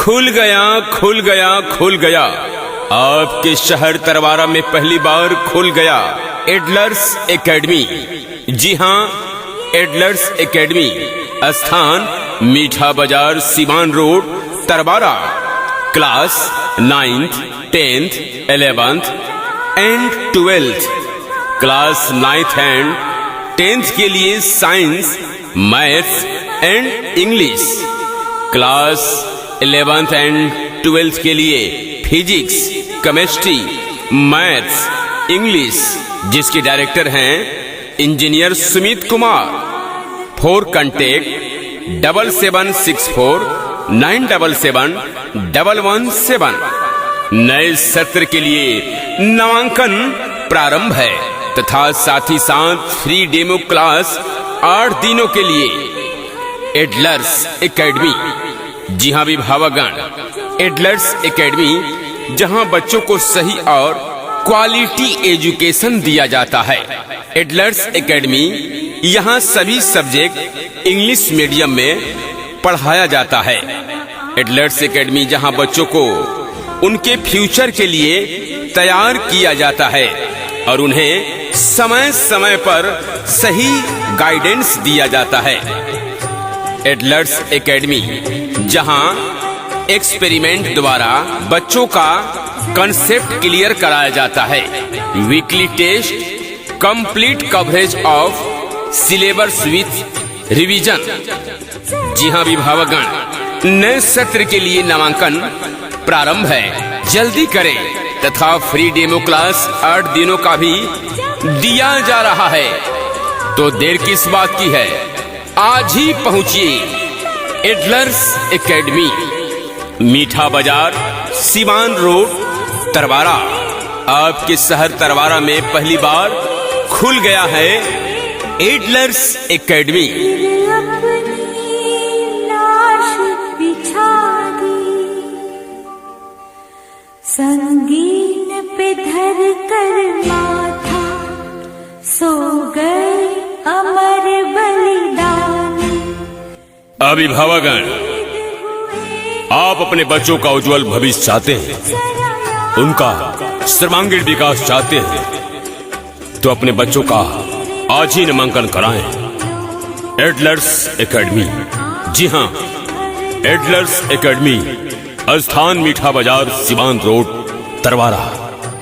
खुल गया खुल गया खुल गया, आपके शहर तरवारा में पहली बार खुल गया एडलर्स एकेडमी। जी हाँ, एडलर्स एकेडमी, स्थान मीठा बाजार, Siwan road, Tarwara. Class 9th, 10th, 11th and 12th। Class 9th and 10th के लिए science, maths and English. Class 11th and 12th के लिए फिजिक्स, केमिस्ट्री, मैथ्स, इंग्लिश, जिसके डायरेक्टर हैं engineer Sumit Kumar. For contact 7764 977 117। नए सत्र के लिए नामांकन प्रारंभ है तथा साथ ही साथ फ्री डेमो क्लास 8 दिनों के लिए एडलर्स एकेडमी। जी हाँ विभावगण, एडलर्स एकेडमी जहां बच्चों को सही और क्वालिटी एजुकेशन दिया जाता है। एडलर्स एकेडमी यहाँ सभी सब्जेक्ट इंग्लिश मीडियम में पढ़ाया जाता है। एडलर्स एकेडमी जहाँ बच्चों को उनके फ्यूचर के लिए तैयार किया जाता है और उन्हें समय समय पर सही गाइडेंस दिया जाता है। एडलर्स एकेडमी जहाँ एक्सपेरिमेंट द्वारा बच्चों का कंसेप्ट क्लियर कराया जाता है। Weekly test, complete coverage of syllabus with revision. जी हाँ विभावगण, नए सत्र के लिए नामांकन प्रारंभ है, जल्दी करें तथा फ्री डेमो क्लास 8 दिनों का भी दिया जा रहा है। तो देर किस बात की है, आज ही पहुंचिए एडलर्स एकेडमी, मीठा बाजार, सीवान रोड, तरवारा। आपके शहर तरवारा में पहली बार खुल गया है एडलर्स एकेडमी। संगीन पे धर कर माथा, सो गए अमर बलिदानी। अभिभावकगण, आप अपने बच्चों का उज्जवल भविष्य चाहते हैं, उनका सर्वांगीण विकास चाहते हैं, तो अपने बच्चों का आज ही नामांकन कराएं एडलर्स एकेडमी। जी हाँ, एडलर्स एकेडमी, स्थान मीठा बाजार, Siwan road, Tarwara.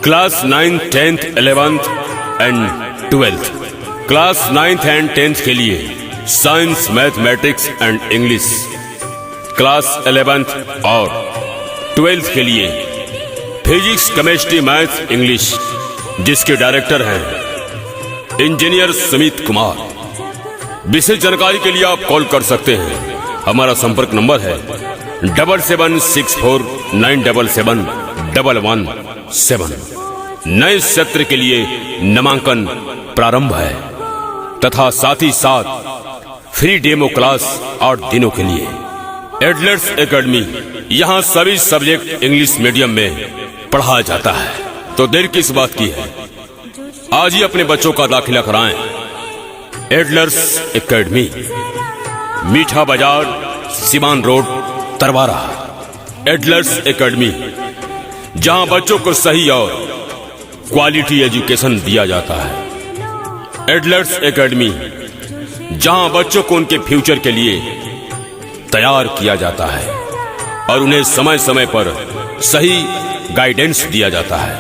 Class 9th, 10th, 11th and 12th। Class 9th and 10th के लिए science, mathematics and English. Class 11th और 12th के लिए फिजिक्स, केमिस्ट्री, मैथ्स, इंग्लिश, जिसके डायरेक्टर हैं इंजीनियर सुमित कुमार। विशेष जानकारी के लिए आप कॉल कर सकते हैं। हमारा संपर्क नंबर है 7764 977 117। नए सत्र के लिए नामांकन प्रारंभ है तथा साथ ही साथ फ्री डेमो क्लास 8 दिनों के लिए। एडलर्स एकेडमी, यहाँ सभी सब्जेक्ट इंग्लिश मीडियम में पढ़ाया जाता है। तो देर किस बात की है, आज ही अपने बच्चों का दाखिला कराएं एडलर्स एकेडमी, मीठा बाजार, सीवान रोड, तरवारा। एडलर्स एकेडमी जहां बच्चों को सही और क्वालिटी एजुकेशन दिया जाता है। एडलर्स एकेडमी जहां बच्चों को उनके फ्यूचर के लिए तैयार किया जाता है और उन्हें समय समय पर सही गाइडेंस दिया जाता है।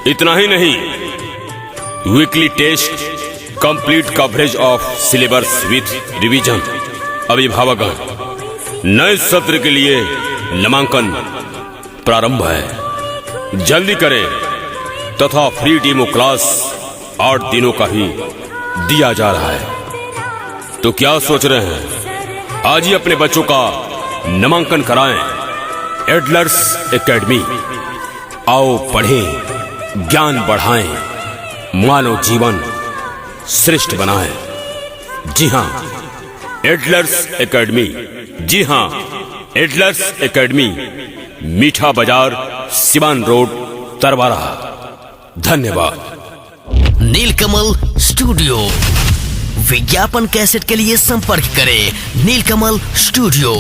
इतना ही नहीं, weekly test, complete coverage of syllabus with revision. अभिभावकगण, नए सत्र के लिए नामांकन प्रारंभ है, जल्दी करें तथा फ्री डेमो क्लास 8 दिनों का ही दिया जा रहा है। तो क्या सोच रहे हैं, आज ही अपने बच्चों का नामांकन कराएं एडलर्स एकेडमी। आओ पढ़ें, ज्ञान बढ़ाएं, मानव जीवन श्रेष्ठ बनाएं। जी हाँ, एडलर्स एकेडमी। जी हाँ, एडलर्स एकेडमी, मीठा बाजार, सीवान रोड, तरवारा। धन्यवाद। नीलकमल स्टूडियो। विज्ञापन कैसेट के लिए संपर्क करें नीलकमल स्टूडियो,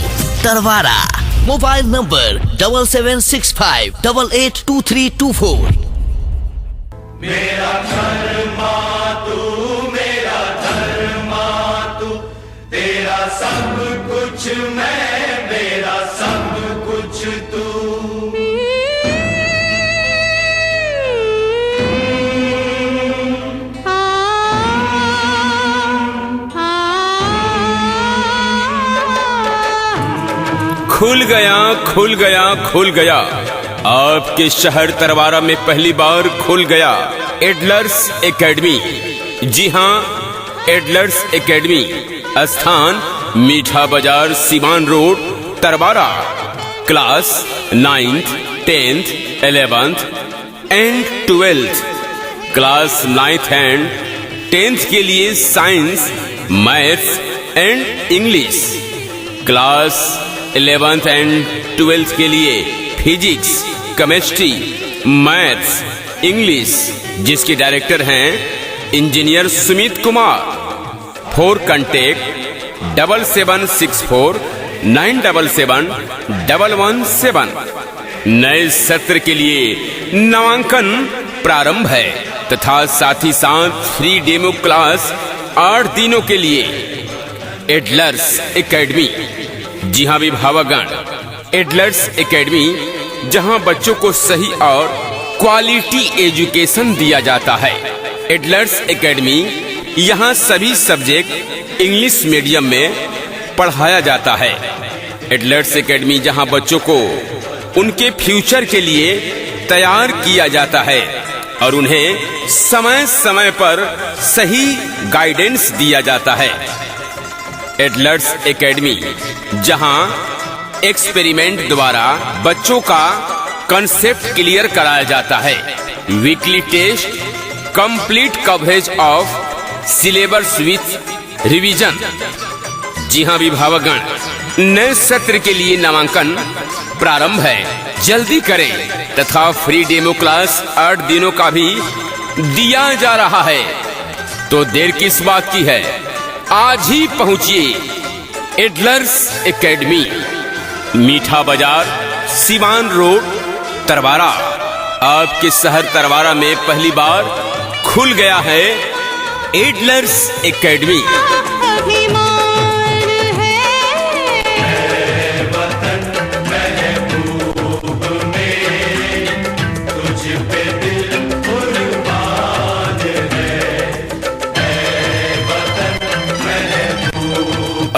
तरवारा। Mobile number 7765882324. मेरा धर्मा तू, मेरा धर्मा तू, तेरा सब कुछ मैं, मेरा सब कुछ तू। खुल गया, खुल गया, खुल गया, आपके शहर तरवारा में पहली बार खुल गया एडलर्स एकेडमी। जी हां, एडलर्स एकेडमी, स्थान मीठा बाजार, Siwan road, Tarwara. Class 9th, 10th, 11th and 12th। Class 9th and 10th के लिए science, maths and English. Class 11th and 12th के लिए फिजिक्स, केमिस्ट्री, मैथ्स, इंग्लिश, जिसके डायरेक्टर हैं engineer Sumit Kumar. For contact 7764977117। नए सत्र के लिए नामांकन प्रारंभ है तथा साथ ही साथ फ्री डेमो क्लास 8 दिनों के लिए एडलर्स एकेडमी। जी हां अभिभावकगण, एडलर्स एकेडमी जहां बच्चों को सही और क्वालिटी एजुकेशन दिया जाता है। एडलर्स एकेडमी यहां सभी सब्जेक्ट इंग्लिश मीडियम में पढ़ाया जाता है। एडलर्स एकेडमी जहां बच्चों को उनके फ्यूचर के लिए तैयार किया जाता है और उन्हें समय समय पर सही गाइडेंस दिया जाता है। एडलर्स एकेडमी जहां एक्सपेरिमेंट द्वारा बच्चों का कंसेप्ट क्लियर कराया जाता है। Weekly test, complete coverage of syllabus with revision. जी हां अभिभावकगण, नए सत्र के लिए नामांकन प्रारंभ है, जल्दी करें तथा फ्री डेमो क्लास 8 दिनों का भी दिया जा रहा है। तो देर किस बात की है, आज ही पहुंचिए एडलर्स एकेडमी, मीठा बाजार, सीवान रोड, तरवारा। आपके शहर तरवारा में पहली बार खुल गया है एडलर्स एकेडमी।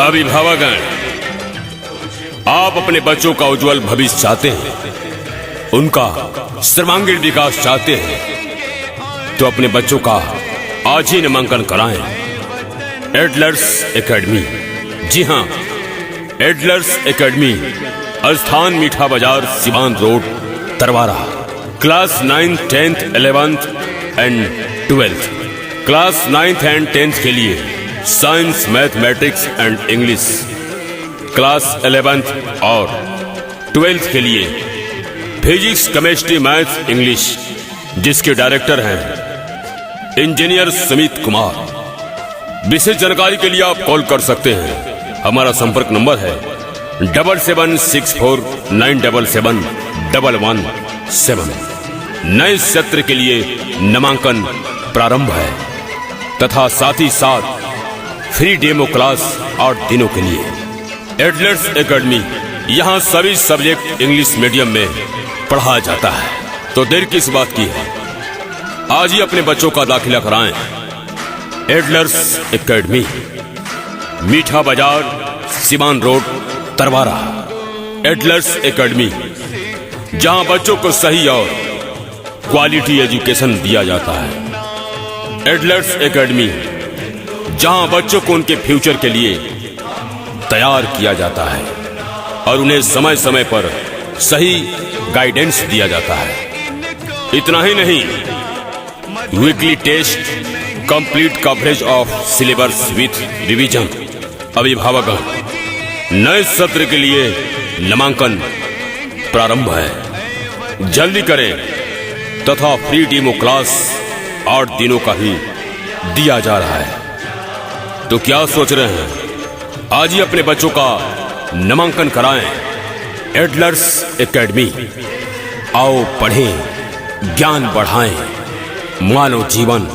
अभिभावकगण, आप अपने बच्चों का उज्जवल भविष्य चाहते हैं, उनका सर्वांगीण विकास चाहते हैं, तो अपने बच्चों का आज ही नामांकन कराएं एडलर्स एकेडमी। जी हां, एडलर्स एकेडमी, स्थान मीठा बाजार, Siwan road, Tarwara. Class 9th, 10th, 11th and 12th। Class 9th and 10th के लिए science, mathematics and English. Class 11th और 12th के लिए फिजिक्स, केमिस्ट्री, मैथ्स, इंग्लिश, जिसके डायरेक्टर हैं इंजीनियर सुमित कुमार। विशेष जानकारी के लिए आप कॉल कर सकते हैं। हमारा संपर्क नंबर है 7764977117। नए सत्र के लिए नामांकन प्रारंभ है तथा साथ ही साथ फ्री डेमो क्लास 8 दिनों के लिए। एडलर्स एकेडमी, यहाँ सभी सब्जेक्ट इंग्लिश मीडियम में पढ़ाया जाता है। तो देर किस बात की है, आज ही अपने बच्चों का दाखिला कराएं एडलर्स एकेडमी, मीठा बाजार, सीवान रोड, तरवारा। एडलर्स एकेडमी जहां बच्चों को सही और क्वालिटी एजुकेशन दिया जाता है। एडलर्स एकेडमी जहां बच्चों को उनके फ्यूचर के लिए तैयार किया जाता है और उन्हें समय समय पर सही गाइडेंस दिया जाता है। इतना ही नहीं, weekly test, complete coverage of syllabus with revision. अभिभावकगण, नए सत्र के लिए नामांकन प्रारंभ है, जल्दी करें तथा फ्री डेमो क्लास 8 दिनों का ही दिया जा रहा है। तो क्या सोच रहे हैं, आज ही अपने बच्चों का नामांकन कराएं एडलर्स एकेडमी। आओ पढ़ें, ज्ञान बढ़ाएं, मानव जीवन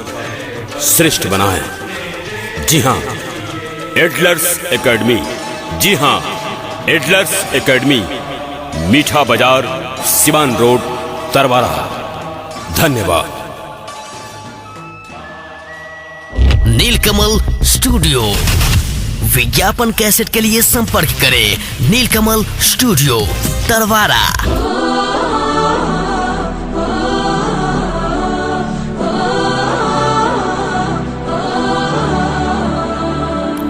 श्रेष्ठ बनाएं। जी हाँ, एडलर्स एकेडमी। जी हाँ, एडलर्स एकेडमी, मीठा बाजार, सिवान रोड, तरवारा। धन्यवाद। नीलकमल स्टूडियो। विज्ञापन कैसेट के लिए संपर्क करें नीलकमल स्टूडियो, तरवारा।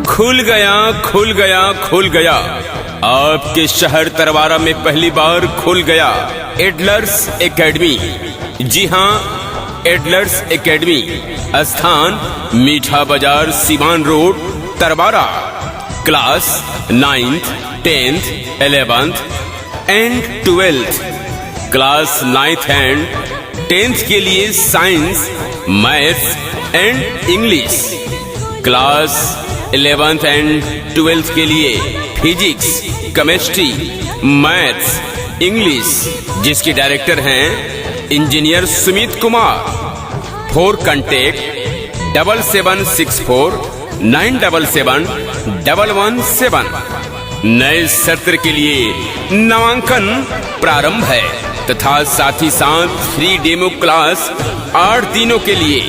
खुल गया, खुल गया, खुल गया। आपके शहर तरवारा में पहली बार खुल गया एडलर्स एकेडमी। जी हाँ, एडलर्स एकेडमी, स्थान मीठा बाजार, Siwan road, Tarwara. Class 9th, 10th, 11th and 12th। Class 9th and 10th के लिए science, maths and English. Class 11th and 12th के लिए फिजिक्स, केमिस्ट्री, मैथ्स, इंग्लिश, जिसके डायरेक्टर हैं engineer Sumit Kumar. For contact 7764 977 117। नए सत्र के लिए नामांकन प्रारंभ है तथा साथ ही साथ फ्री डेमो क्लास 8 दिनों के लिए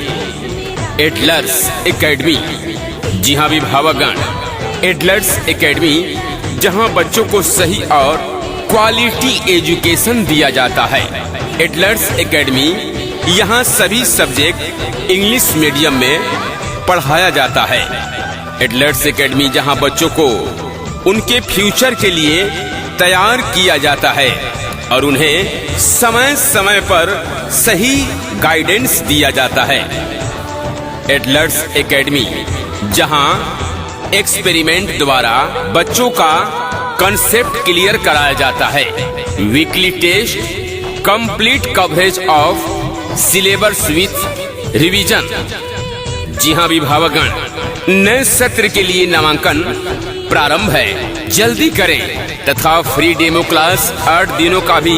एडलर्स एकेडमी। जी हाँ अभिभावकगण, एडलर्स एकेडमी जहाँ बच्चों को सही और क्वालिटी एजुकेशन दिया जाता है। एडलर्स एकेडमी यहाँ सभी सब्जेक्ट इंग्लिश मीडियम में पढ़ाया जाता है। एडलर्स एकेडमी जहाँ बच्चों को उनके फ्यूचर के लिए तैयार किया जाता है और उन्हें समय समय पर सही गाइडेंस दिया जाता है। एडलर्स एकेडमी जहाँ एक्सपेरिमेंट द्वारा बच्चों का कंसेप्ट क्लियर कराया जाता है। Weekly test, complete coverage of syllabus with revision. जी हाँ अभिभावकगण, नए सत्र के लिए नामांकन प्रारंभ है, जल्दी करें तथा फ्री डेमो क्लास 8 दिनों का भी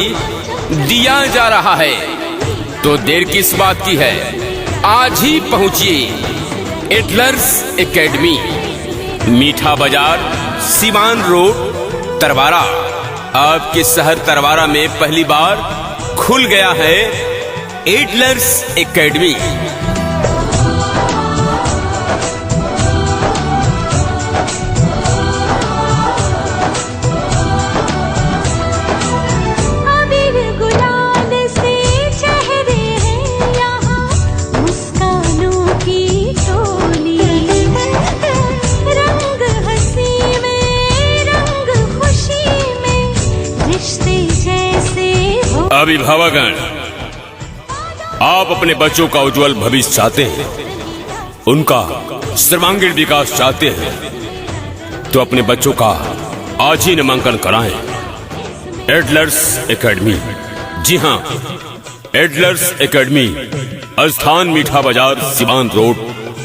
दिया जा रहा है। तो देर किस बात की है, आज ही पहुंचिए एडलर्स एकेडमी, मीठा बाजार, सिवान रोड, तरवारा। आपके शहर तरवारा में पहली बार खुल गया है एडलर्स एकेडमी। अभिभावकगण, आप अपने बच्चों का उज्जवल भविष्य चाहते हैं, उनका सर्वांगीण विकास चाहते हैं, तो अपने बच्चों का आज ही नामांकन कराएं एडलर्स एकेडमी। जी हाँ, एडलर्स एकेडमी, स्थान मीठा बाजार, Siwan road,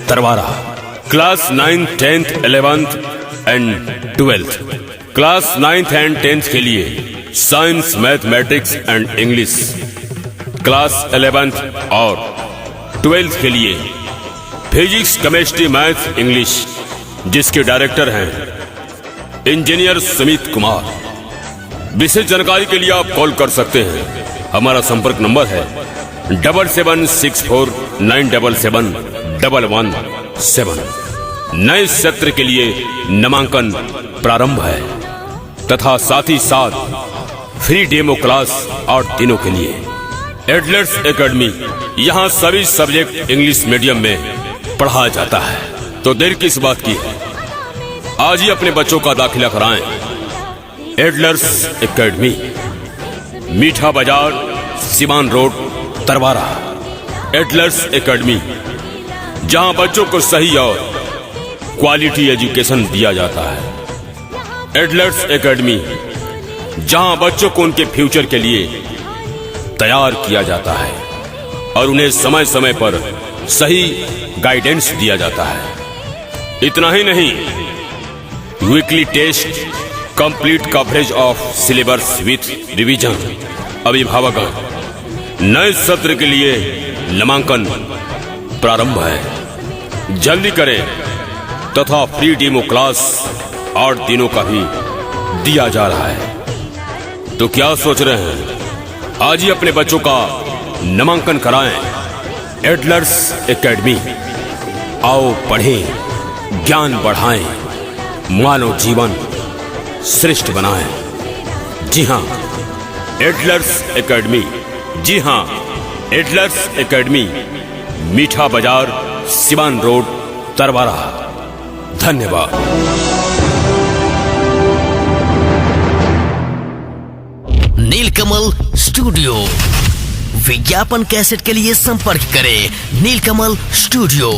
Tarwara. Class 9th, 10th, 11th and 12th। Class 9th and 10th के लिए science, mathematics and English. Class 11th और 12th के लिए फिजिक्स, केमिस्ट्री, मैथ्स, इंग्लिश, जिसके डायरेक्टर हैं इंजीनियर सुमित कुमार। विशेष जानकारी के लिए आप कॉल कर सकते हैं। हमारा संपर्क नंबर है 7764 977 117। नए सत्र के लिए नामांकन प्रारंभ है तथा साथ ही साथ फ्री डेमो क्लास 8 दिनों के लिए। एडलर्स एकेडमी, यहाँ सभी सब्जेक्ट इंग्लिश मीडियम में पढ़ाया जाता है। तो देर किस बात की है, आज ही अपने बच्चों का दाखिला कराएं एडलर्स एकेडमी, मीठा बाजार, सिवान रोड, तरवारा। एडलर्स एकेडमी, जहाँ बच्चों को सही और क्वालिटी एजुकेशन दिया जाता है। एडलर्स एकेडमी, जहां बच्चों को उनके फ्यूचर के लिए तैयार किया जाता है और उन्हें समय समय पर सही गाइडेंस दिया जाता है। इतना ही नहीं, weekly test, complete coverage of syllabus with revision. अभिभावक नए सत्र के लिए नामांकन प्रारंभ है, जल्दी करें तथा फ्री डेमो क्लास 8 दिनों का भी दिया जा रहा है। तो क्या सोच रहे हैं, आज ही अपने बच्चों का नामांकन कराएं एडलर्स एकेडमी। आओ पढ़ें, ज्ञान बढ़ाएं, मानव जीवन श्रेष्ठ बनाएं। जी हां, एडलर्स एकेडमी। जी हां, एडलर्स एकेडमी, मीठा बाजार, सिवान रोड, तरवारा। धन्यवाद। नीलकमल स्टूडियो। विज्ञापन कैसेट के लिए संपर्क करें नीलकमल स्टूडियो।